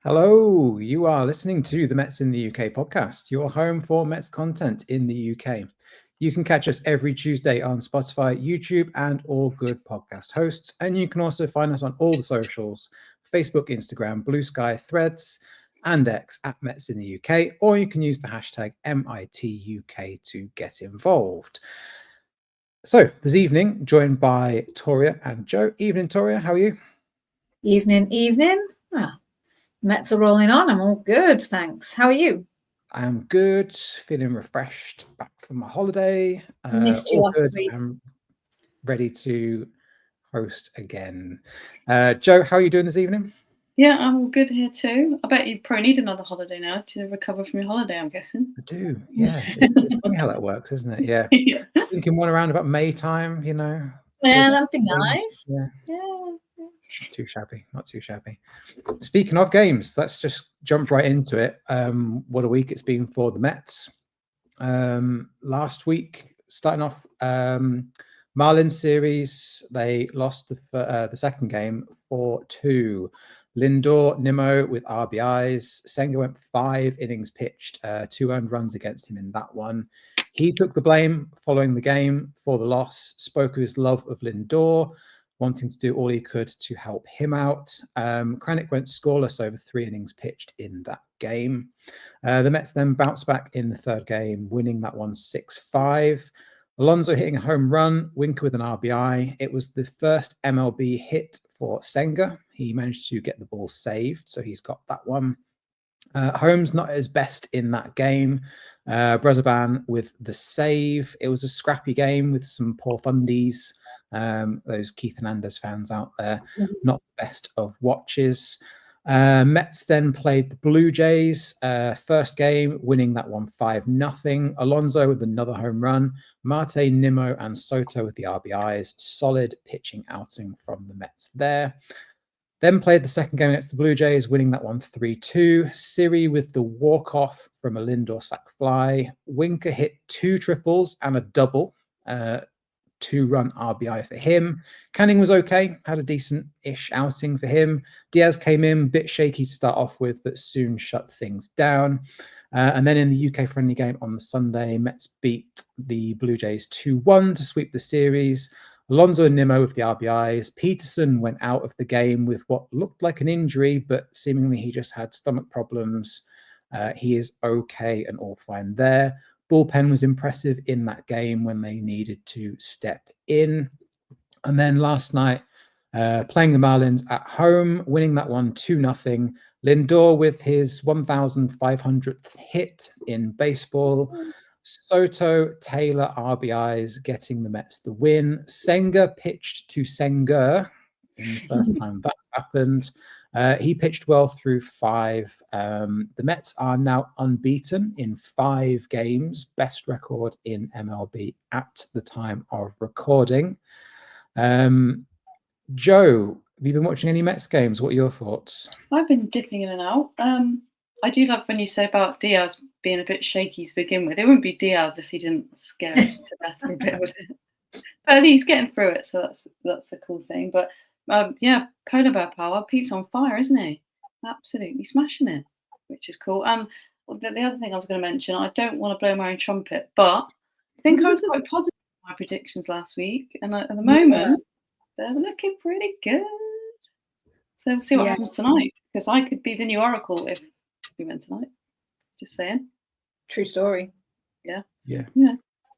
Hello, you are listening to the Mets in the UK podcast, your home for Mets content in the UK. You can catch us every Tuesday on Spotify, YouTube, and all good podcast hosts. And you can also find us on all the socials, Facebook, Instagram, Blue Sky, Threads, and X at Mets in the UK, or you can use the hashtag MITUK to get involved. So this evening, joined by Toria and Joe. Evening, Toria, how are you? Evening. Mets are rolling on. I'm all good, thanks. How are you? I am good, feeling refreshed, back from my holiday. Missed you All last good. week. I'm ready to host again. Joe, how are you doing this evening? Yeah, I'm all good here too. I bet you probably need another holiday now to recover from your holiday, I'm guessing. I do, yeah. It's funny how that works, isn't it? Yeah. Yeah. Thinking one around about May time, you know. Yeah, that'd be nice. Yeah. Yeah. Not too shabby. Speaking of games, let's just jump right into it. What a week it's been for the Mets. Last week, starting off Marlins series, they lost the second game 4-2. Lindor, Nimmo with RBIs. Senga went 5 innings pitched, 2 earned runs against him in that one. He took the blame following the game for the loss, spoke of his love of Lindor, wanting to do all he could to help him out. Kranick went scoreless over 3 innings pitched in that game. The Mets then bounced back in the third game, winning that one 6-5. Alonso hitting a home run, Winker with an RBI. It was the first MLB hit for Senga. He managed to get the ball saved, so he's got that one. Holmes not at his best in that game. Brazoban with the save. It was a scrappy game with some poor fundies. Those Keith Hernandez fans out there, not the best of watches. Mets then played the Blue Jays. First game, winning that one 5-0. Alonso with another home run. Marte, Nimmo, and Soto with the RBIs. Solid pitching outing from the Mets there. Then played the second game against the Blue Jays, winning that one 3-2. Siri with the walk-off from a Lindor sac fly. Winker hit 2 triples and a double. 2-run RBI for him. Canning was okay, had a decent-ish outing for him. Diaz came in, a bit shaky to start off with, but soon shut things down. And then in the UK-friendly game on the Sunday, Mets beat the Blue Jays 2-1 to sweep the series. Alonso and Nimmo with the RBIs. Peterson went out of the game with what looked like an injury, but seemingly he just had stomach problems. He is okay and all fine there. Bullpen was impressive in that game when they needed to step in. And then last night, playing the Marlins at home, winning that one 2-0. Lindor with his 1,500th hit in baseball. Soto, Taylor, RBIs, getting the Mets the win. Senga pitched to Senga in the first time that happened. He pitched well through 5. The Mets are now unbeaten in 5 games, best record in MLB at the time of recording. Joe, have you been watching any Mets games? What are your thoughts? I've been dipping in and out. I do love when you say about Diaz being a bit shaky to begin with. It wouldn't be Diaz if he didn't scare us to death for a bit, would it? But he's getting through it, so that's a cool thing. But yeah, polar bear power. Pete's on fire, isn't he? Absolutely smashing it, which is cool. And the other thing I was going to mention, I don't want to blow my own trumpet, but I think I was quite positive in my predictions last week, and at the moment they're looking pretty good. So we'll see what happens tonight, because I could be the new oracle if we win tonight. Just saying. True story. Yeah. Yeah.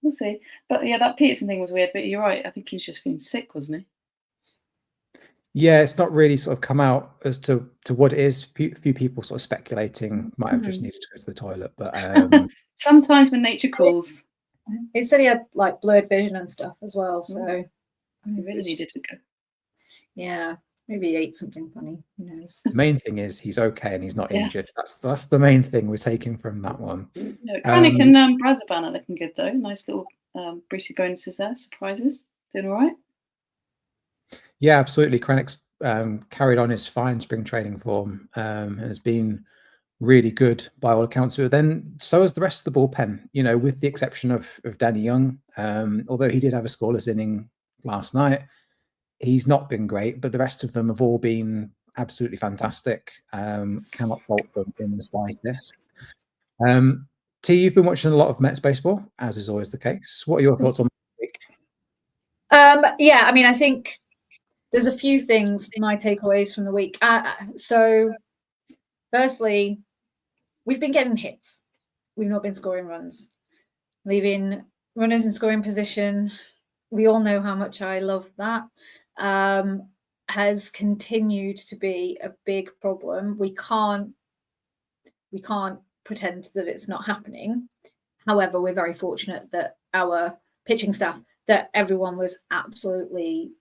We'll see. But yeah, that Peterson thing was weird. But you're right. I think he was just feeling sick, wasn't he? Yeah, it's not really sort of come out as to what it is. A few people sort of speculating might have just needed to go to the toilet, but sometimes when nature calls. He said he had like blurred vision and stuff as well, so he really needed to go. Yeah, maybe he ate something funny. Who knows? The main thing is he's okay and he's not injured. That's the main thing we're taking from that one. Kranick and Brazoban are looking good though. Nice little Brucey bonuses there. Surprises. Doing all right. Yeah, absolutely. Kranick's carried on his fine spring training form. Has been really good by all accounts. But then so has the rest of the bullpen, with the exception of Danny Young. Although he did have a scoreless inning last night, he's not been great, but the rest of them have all been absolutely fantastic. Cannot fault them in the slightest. T, you've been watching a lot of Mets baseball, as is always the case. What are your thoughts on the week? Yeah, I mean, I think there's a few things, my takeaways from the week. So, firstly, we've been getting hits. We've not been scoring runs, leaving runners in scoring position. We all know how much I love that. Has continued to be a big problem. We can't pretend that it's not happening. However, we're very fortunate that our pitching staff, that everyone was absolutely,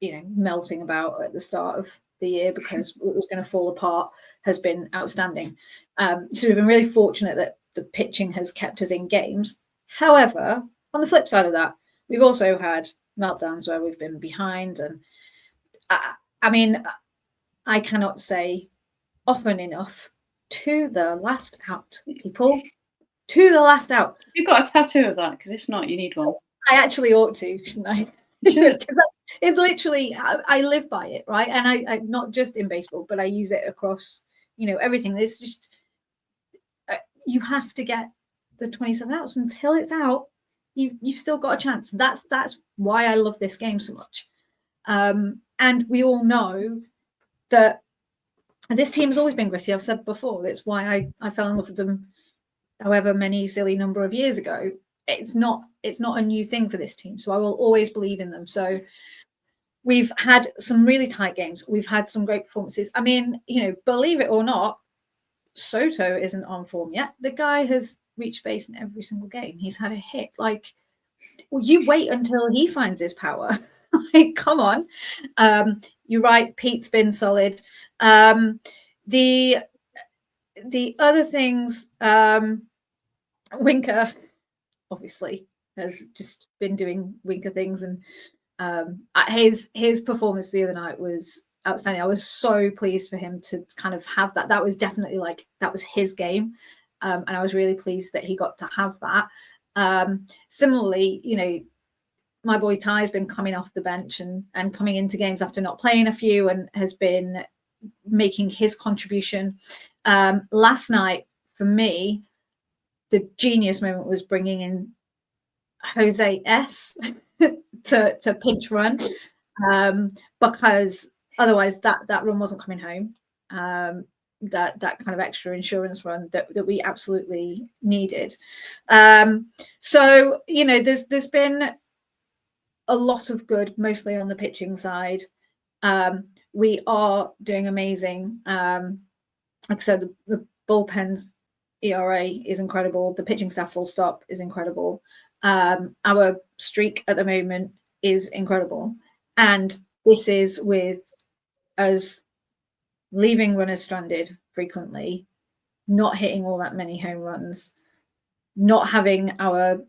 melting about at the start of the year because it was going to fall apart, has been outstanding. So we've been really fortunate that the pitching has kept us in games. However, on the flip side of that, we've also had meltdowns where we've been behind. And I mean, I cannot say often enough, to the last out, people. To the last out. You've got a tattoo of that, because if not, you need one. I actually ought to, shouldn't I? Should. It's literally, I live by it, right? And I not just in baseball, but I use it across, everything. It's just, you have to get the 27 outs until it's out. You've still got a chance. That's why I love this game so much. And we all know that this team has always been gritty. I've said before, that's why I fell in love with them however many silly number of years ago. It's not a new thing for this team. So I will always believe in them. So we've had some really tight games. We've had some great performances. I mean, believe it or not, Soto isn't on form yet. The guy has reached base in every single game. He's had a hit. Like, well, you wait until he finds his power. Like, come on. You're right. Pete's been solid. The other things, Winker obviously has just been doing Winker things, and his performance the other night was outstanding. I was so pleased for him to kind of have that. That was definitely that was his game, and I was really pleased that he got to have that. Similarly, my boy Ty's been coming off the bench and coming into games after not playing a few, and has been making his contribution. Last night, for me, the genius moment was bringing in Jose S to pinch run, because otherwise that run wasn't coming home. That kind of extra insurance run that we absolutely needed. So there's been a lot of good, mostly on the pitching side. We are doing amazing. Like I said, the bullpen's ERA is incredible. The pitching staff, full stop, is incredible. Our streak at the moment is incredible. And this is with us leaving runners stranded frequently, not hitting all that many home runs, not having our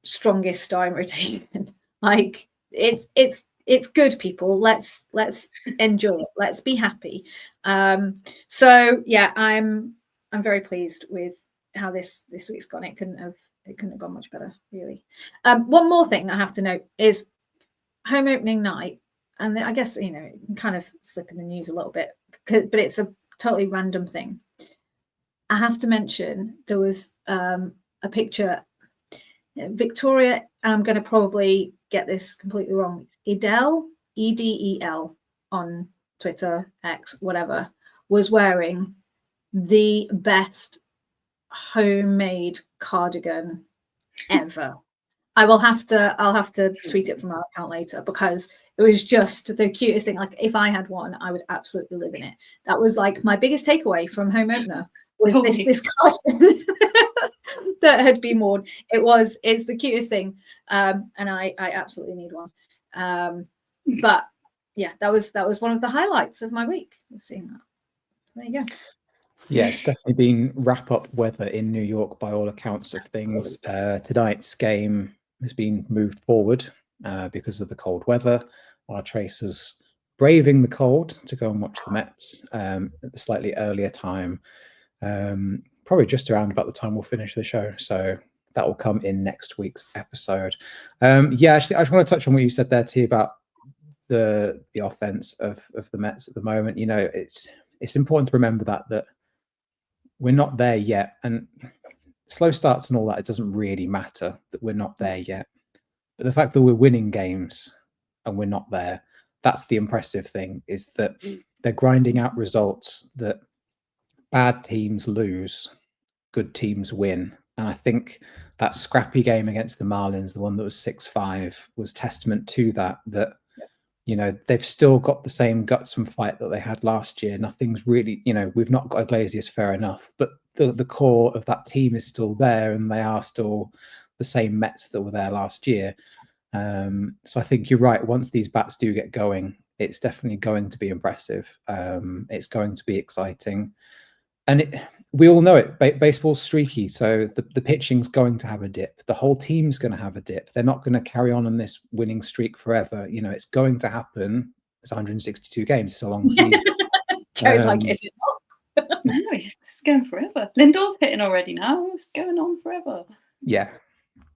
strongest starting rotation. Like, it's good, people. Let's enjoy it. Let's be happy. So yeah, I'm very pleased with how this week's gone. It couldn't have gone much better, really. One more thing I have to note is home opening night, and I guess it can kind of slip in the news a little bit, but it's a totally random thing. I have to mention there was a picture, Victoria, and I'm going to probably get this completely wrong, Edel, Edel on Twitter, X, whatever, was wearing the best homemade cardigan ever. I'll have to tweet it from our account later, because it was just the cutest thing. Like, if I had one, I would absolutely live in it. That was like my biggest takeaway from home opener, was this cardigan that had been worn. It's the cutest thing, and I absolutely need one. But yeah, that was one of the highlights of my week, seeing that. There you go. Yeah, it's definitely been wrap-up weather in New York by all accounts of things. Tonight's game has been moved forward because of the cold weather. Our Tracers braving the cold to go and watch the Mets at the slightly earlier time, probably just around about the time we'll finish the show. So that will come in next week's episode. Yeah, actually, I just want to touch on what you said there, T, about the offense of the Mets at the moment. You know, it's important to remember that we're not there yet, and slow starts and all that, it doesn't really matter that we're not there yet. But the fact that we're winning games and we're not there, that's the impressive thing, is that they're grinding out results that bad teams lose, good teams win. And I think that scrappy game against the Marlins, the one that was 6-5, was testament to that, you know, they've still got the same guts and fight that they had last year. Nothing's really, you know, we've not got Iglesias, fair enough, but the core of that team is still there, and they are still the same Mets that were there last year. So I think you're right. Once these bats do get going, it's definitely going to be impressive. It's going to be exciting. And we all know it. Baseball's streaky, so the pitching's going to have a dip. The whole team's going to have a dip. They're not going to carry on this winning streak forever. You know, it's going to happen. It's 162 games. It's a long season. Joe's like, is it not? No, it's going forever. Lindor's hitting already now. It's going on forever. Yeah.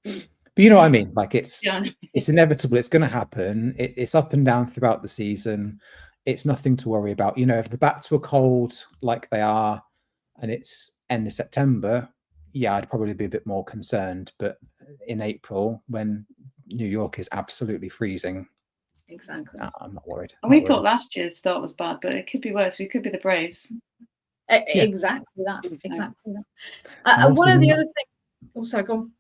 But you know what I mean? Like, it's Yeah. It's inevitable. It's going to happen. It's up and down throughout the season. It's nothing to worry about. You know, if the bats were cold like they are, and it's end of September, yeah, I'd probably be a bit more concerned. But in April, when New York is absolutely freezing, Exactly. I'm not worried. And we thought last year's start was bad, but it could be worse. We could be the Braves. Exactly that. Exactly that. One of the other things. Oh, sorry, go on.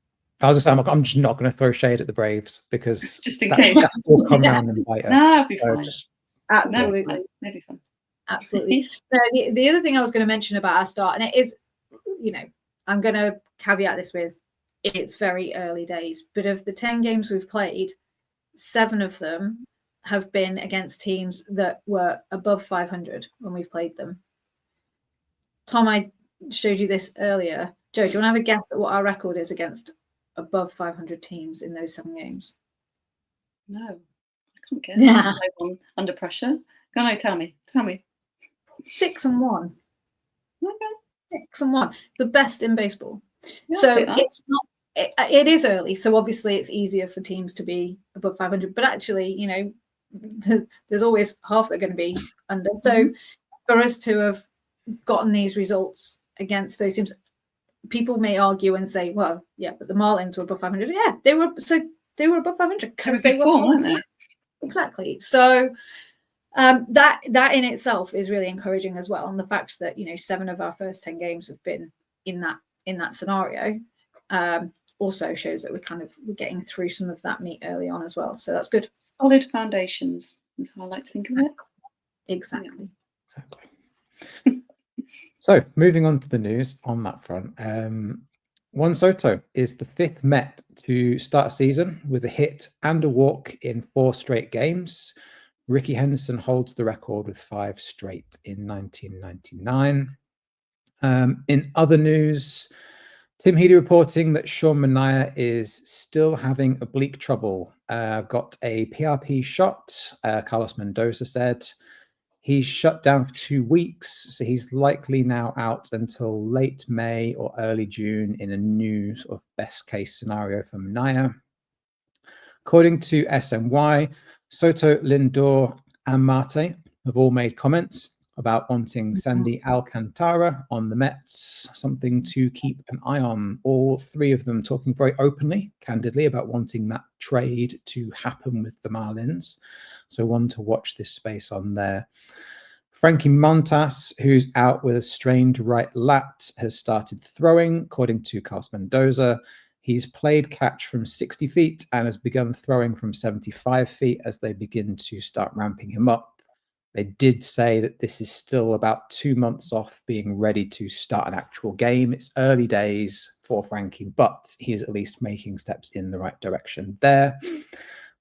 I was going to say, I'm just not going to throw shade at the Braves, because Just in case. that will come round and bite us. No, it'll be So fine. Absolutely. No, it'll be fun. Absolutely. The other thing I was going to mention about our start, and it is, you know, I'm going to caveat this with, it's very early days, but of the 10 games we've played, 7 of them have been against teams that were above 500 when we've played them. Tom, I showed you this earlier. Joe, do you want to have a guess at what our record is against above 500 teams in those 7 games? No, I can't guess. Yeah. Under pressure. Go on, tell me. 6-1. Okay. 6-1. The best in baseball. Yeah, So I'll take that. it's not. It is early, so obviously it's easier for teams to be above 500. But actually, you know, there's always half that are going to be under. So for us to have gotten these results against those teams, people may argue and say, well, yeah, but the Marlins were above 500. Yeah, they were above 500 because they were form, weren't they? Exactly. So that in itself is really encouraging as well. And the fact that, you know, 7 of our first 10 games have been in that scenario also shows that we're getting through some of that meat early on as well. So that's good. Solid foundations. That's how I like to think of it. Exactly. So moving on to the news on that front, Juan Soto is the 5th Met to start a season with a hit and a walk in 4 straight games. Ricky Henderson holds the record with 5 straight in 1999. In other news, Tim Healy reporting that Sean Manaea is still having oblique trouble. Got a PRP shot, Carlos Mendoza said. He's shut down for 2 weeks, so he's likely now out until late May or early June in a new sort of best case scenario for Manaea. According to SNY, Soto, Lindor, and Marte have all made comments about wanting Sandy Alcantara on the Mets, something to keep an eye on. All 3 of them talking very openly, candidly, about wanting that trade to happen with the Marlins. So one to watch this space on there. Frankie Montas, who's out with a strained right lat, has started throwing, according to Carlos Mendoza. He's played catch from 60 feet and has begun throwing from 75 feet as they begin to start ramping him up. They did say that this is still about 2 months off being ready to start an actual game. It's early days for Frankie, but he is at least making steps in the right direction there.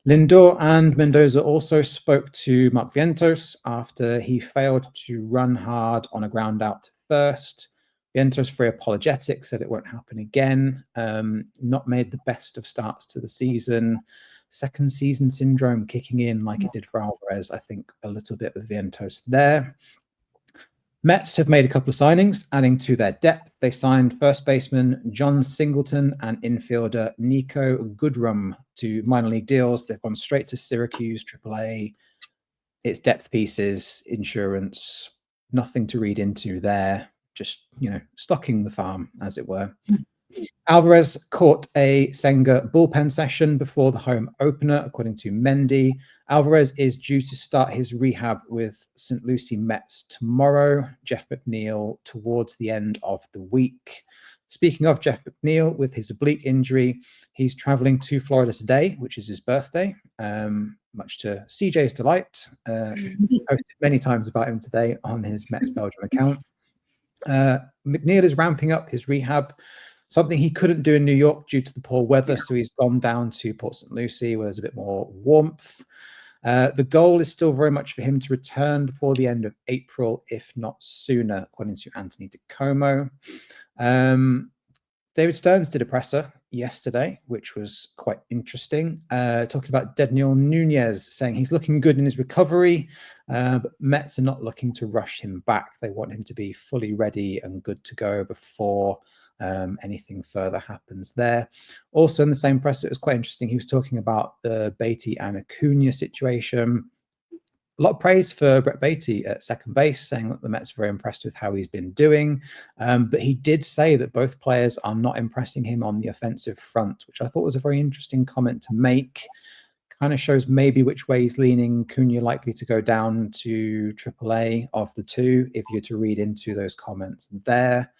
Lindor and Mendoza also spoke to Mark Vientos after he failed to run hard on a ground out to first. Vientos, very apologetic, said it won't happen again. Not made the best of starts to the season. Second season syndrome kicking in like it did for Alvarez, I think a little bit with Vientos there. Mets have made a couple of signings, adding to their depth. They signed first baseman John Singleton and infielder Nico Goodrum to minor league deals. They've gone straight to Syracuse AAA. it's depth pieces, insurance, nothing to read into there. Just, you know, stocking the farm, as it were. Alvarez caught a Senga bullpen session before the home opener, according to Mendy. Alvarez is due to start his rehab with St. Lucie Mets tomorrow. Jeff McNeil towards the end of the week. Speaking of Jeff McNeil, with his oblique injury, he's traveling to Florida today, which is his birthday, much to CJ's delight. Posted many times about him today on his Mets Belgium account. McNeil is ramping up his rehab, something he couldn't do in New York due to the poor weather, so he's gone down to Port St. Lucie, where there's a bit more warmth. The goal is still very much for him to return before the end of April, if not sooner, according to Anthony DiComo. David Stearns did a presser yesterday, which was quite interesting, talking about Dedniel Nunez, saying he's looking good in his recovery, but Mets are not looking to rush him back. They want him to be fully ready and good to go before anything further happens there. Also in the same presser, it was quite interesting. He was talking about the Beatty and Acuna situation. A lot of praise for Brett Beatty at second base, saying that the Mets are very impressed with how he's been doing. But he did say that both players are not impressing him on the offensive front, which I thought was a very interesting comment to make. Kind of shows maybe which way he's leaning. Cunha likely to go down to AAA of the two, if you're to read into those comments there.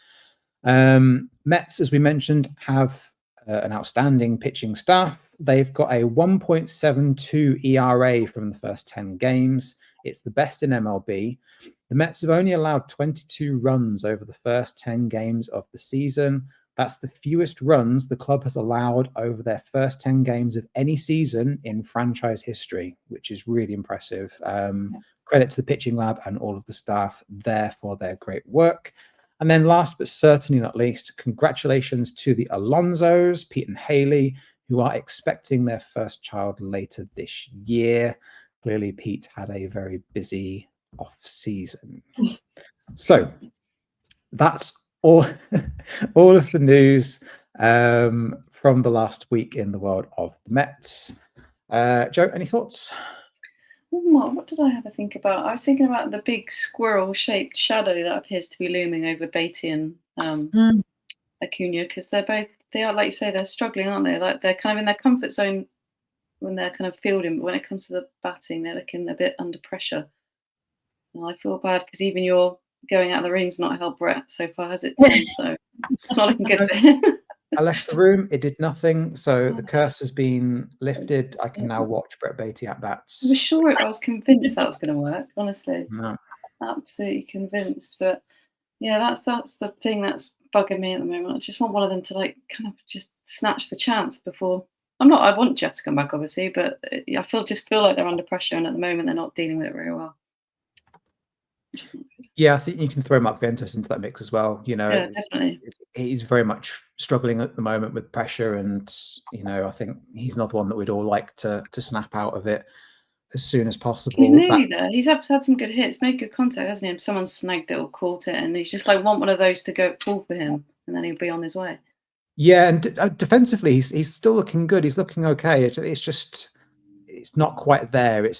Mets, as we mentioned, have an outstanding pitching staff. They've got a 1.72 ERA from the first 10 games. It's the best in MLB. The Mets have only allowed 22 runs over the first 10 games of the season. That's the fewest runs the club has allowed over their first 10 games of any season in franchise history, which is really impressive. Credit to the pitching lab and all of the staff there for their great work. And then last but certainly not least, congratulations to the Alonsos, Pete and Haley, who are expecting their first child later this year. Clearly, Pete had a very busy off season. So that's all of the news from the last week in the world of the Mets. Joe, any thoughts? What did I have to think about? I was thinking about the big squirrel-shaped shadow that appears to be looming over Beatty and Acuna, because they are, like you say, they're struggling, aren't they? Like they're kind of in their comfort zone when they're kind of fielding, but when it comes to the batting, they're looking a bit under pressure. And I feel bad because even your going out of the room's not helped Brett so far, has it, Tim? So it's not looking good for him. I left the room. It did nothing. So the curse has been lifted. I can now watch Brett Beatty at bats. I was convinced that was going to work, honestly. No. Absolutely convinced. But yeah, that's the thing that's bugging me at the moment. I just want one of them to like kind of just snatch the chance before. I want Jeff to come back, obviously, but I feel like they're under pressure, and at the moment they're not dealing with it very well. Yeah, I think you can throw Mark Vientos into that mix as well. You know, yeah, definitely. He's very much struggling at the moment with pressure, and you know, I think he's another one that we'd all like to snap out of it as soon as possible. He's nearly there. He's had some good hits, made good contact, hasn't he? Someone snagged it or caught it, and he's just like want one of those to go full for him, and then he'll be on his way. Yeah, and defensively, he's still looking good. He's looking okay. It's just it's not quite there.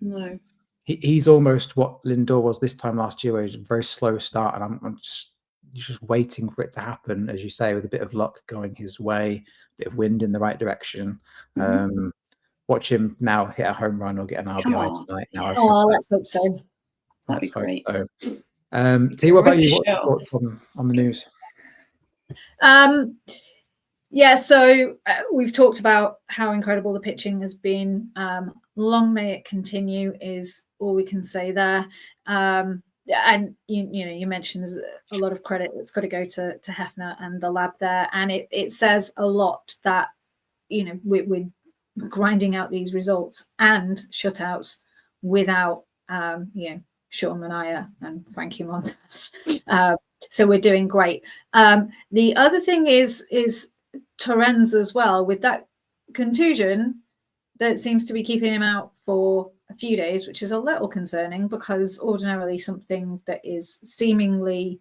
No. He's almost what Lindor was this time last year, where he's a very slow start, and I'm just waiting for it to happen, as you say, with a bit of luck going his way, a bit of wind in the right direction. Mm-hmm. Watch him now hit a home run or get an RBI tonight. Now, let's hope so. That'd be great. So. T, what about you? What are your thoughts on the news? Yeah, so we've talked about how incredible the pitching has been. Long may it continue is all we can say there. And you mentioned there's a lot of credit that's got to go to Hefner and the lab there, and it says a lot that we're grinding out these results and shutouts without Sean Manaea and Frankie Montas. So we're doing great. The other thing is Torrens as well, with that contusion that seems to be keeping him out for a few days, which is a little concerning because ordinarily something that is seemingly,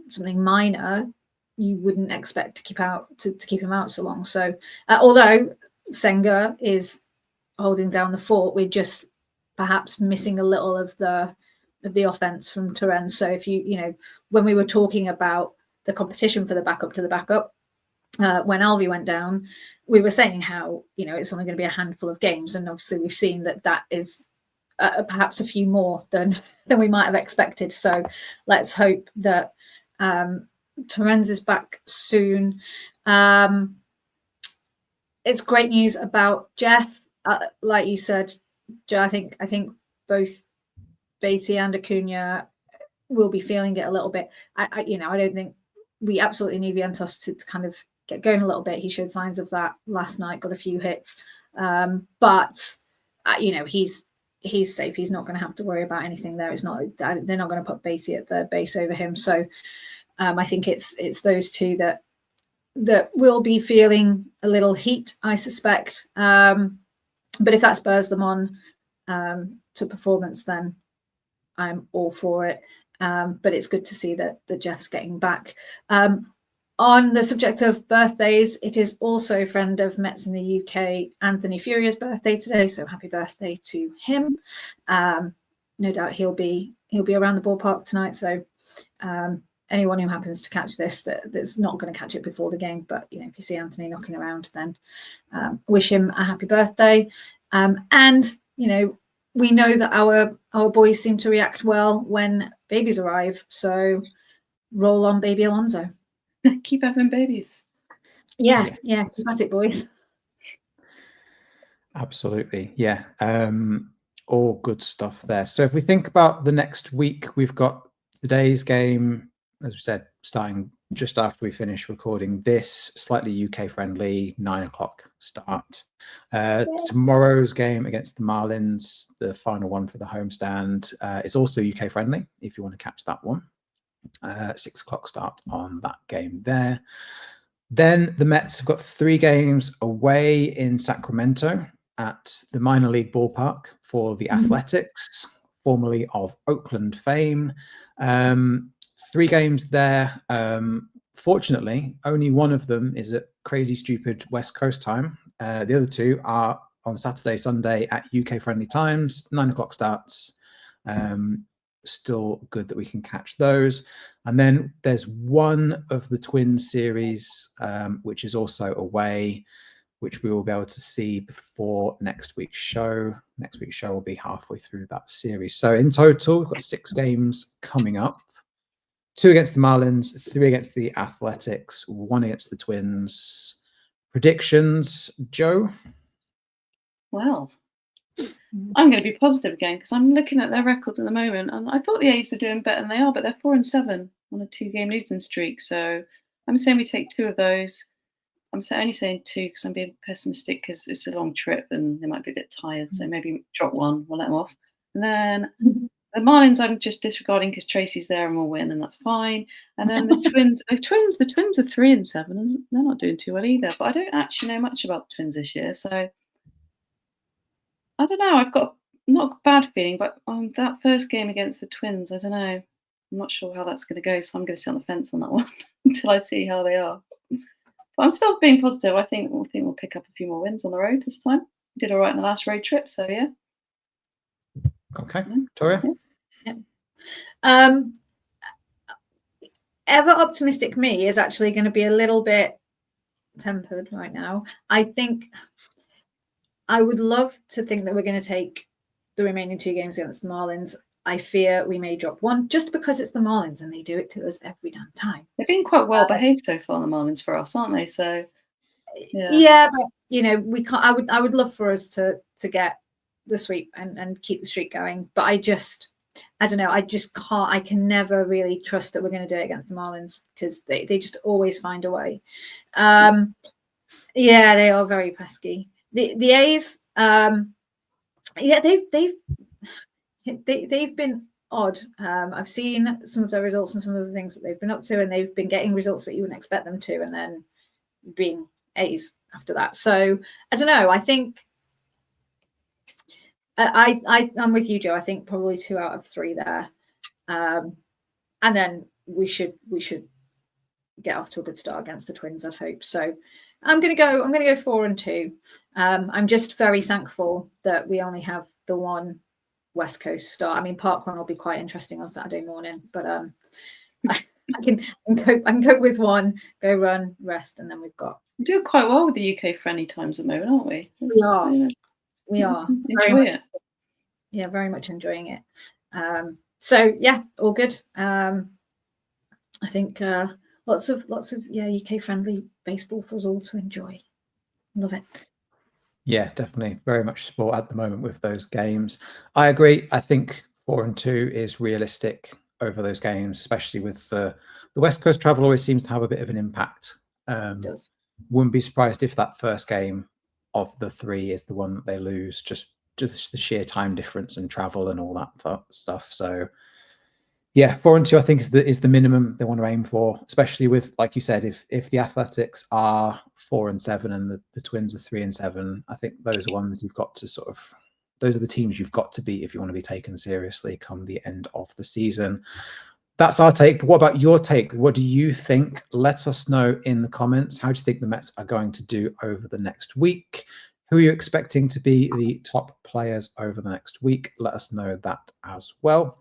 something minor, you wouldn't expect to keep him out so long. So although Senga is holding down the fort, we're just perhaps missing a little of the offense from Toria. So if when we were talking about the competition for the backup to the backup, when Alvey went down, we were saying how it's only going to be a handful of games, and obviously we've seen that is perhaps a few more than we might have expected. So let's hope that Torenz is back soon. It's great news about Jeff. Like you said, Joe, I think both Beatty and Acuna will be feeling it a little bit. I don't think we absolutely need Vientos to kind of get going a little bit. He showed signs of that last night, got a few hits, but he's safe. He's not going to have to worry about anything there. It's not, they're not going to put Beatty at the base over him. So I think it's those two that will be feeling a little heat, I suspect. But if that spurs them on to performance, then I'm all for it. But it's good to see that Jeff's getting back. On the subject of birthdays, it is also a friend of Mets in the UK, Anthony Furia's birthday today. So happy birthday to him. No doubt he'll be around the ballpark tonight. So anyone who happens to catch this that's not going to catch it before the game, but if you see Anthony knocking around, then wish him a happy birthday. And we know that our boys seem to react well when babies arrive. So roll on, baby Alonso. Keep having babies. Yeah, got it, boys. Absolutely, yeah. All good stuff there. So if we think about the next week, we've got today's game, as we said, starting just after we finish recording this, slightly UK friendly, 9 o'clock start. Tomorrow's game against the Marlins, the final one for the homestand, is also UK friendly if you want to catch that one. 6 o'clock start on that game there. Then the Mets have got 3 games away in Sacramento at the minor league ballpark for the Athletics, formerly of Oakland fame. 3 games there. Fortunately, only one of them is at crazy stupid West Coast time. The other 2 are on Saturday, Sunday at UK friendly times, 9 o'clock starts. Still good that we can catch those. And then there's one of the Twins series, which is also away, which we will be able to see before next week's show. Next week's show will be halfway through that series. So in total, we've got 6 games coming up. 2 against the Marlins, 3 against the Athletics, 1 against the Twins. Predictions, Joe? Well, I'm going to be positive again because I'm looking at their records at the moment, and I thought the A's were doing better than they are, but they're 4-7 on a 2-game losing streak. So I'm saying we take 2 of those. I'm only saying 2 because I'm being pessimistic because it's a long trip and they might be a bit tired. So maybe drop 1, we'll let them off. And then the Marlins, I'm just disregarding because Tracy's there and we'll win, and that's fine. And then the Twins, the Twins are 3-7, and they're not doing too well either. But I don't actually know much about the Twins this year, so I don't know. I've got not a bad feeling, but that first game against the Twins, I don't know. I'm not sure how that's going to go, so I'm going to sit on the fence on that one until I see how they are. But I'm still being positive. I think we'll pick up a few more wins on the road this time. We did all right in the last road trip, so yeah. Okay, Toria? Yeah. Ever optimistic me is actually going to be a little bit tempered right now. I think I would love to think that we're going to take the remaining 2 games against the Marlins. I fear we may drop 1 just because it's the Marlins and they do it to us every damn time. They've been quite well behaved so far, the Marlins, for us, aren't they? So yeah, but we can't. I would love for us to get the sweep and keep the streak going, but I don't know. I just can't. I can never really trust that we're going to do it against the Marlins because they just always find a way. Yeah, they are very pesky. The A's, yeah, they've been odd. I've seen some of their results and some of the things that they've been up to, and they've been getting results that you wouldn't expect them to, and then being A's after that. So I don't know. I think I'm with you, Joe. I think probably 2 out of 3 there, and then we should get off to a good start against the Twins, I'd hope. So I'm gonna go 4-2. I'm just very thankful that we only have the one West Coast start. I mean, Park Run will be quite interesting on Saturday morning, but I can cope with one, go run, rest, and then we've got. We do quite well with the UK friendly times at the moment, aren't we? We are. Enjoy it. Yeah, very much enjoying it. So yeah, all good. I think lots of UK friendly baseball for us all to enjoy. Love it. Yeah, definitely. Very much sport at the moment with those games. I agree. I think 4-2 is realistic over those games, especially with the West Coast travel always seems to have a bit of an impact. It does. Wouldn't be surprised if that first game of the 3 is the one that they lose, just the sheer time difference and travel and all that stuff. So yeah, 4-2 I think is the minimum they want to aim for, especially with, like you said, if the Athletics are 4-7 and the Twins are 3-7, I think those are ones you've got to those are the teams you've got to beat if you want to be taken seriously come the end of the season. That's our take. But what about your take? What do you think? Let us know in the comments. How do you think the Mets are going to do over the next week? Who are you expecting to be the top players over the next week? Let us know that as well.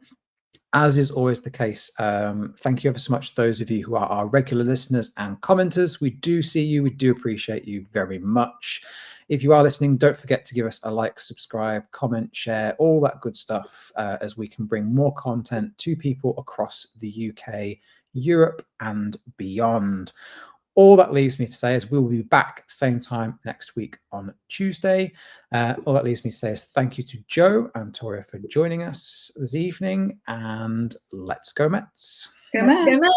As is always the case, thank you ever so much, those of you who are our regular listeners and commenters. We do see you. We do appreciate you very much. If you are listening, don't forget to give us a like, subscribe, comment, share, all that good stuff, as we can bring more content to people across the UK, Europe, and beyond. All that leaves me to say is we'll be back same time next week on Tuesday. All that leaves me to say is thank you to Joe and Toria for joining us this evening, and let's go Mets. Let's go Mets.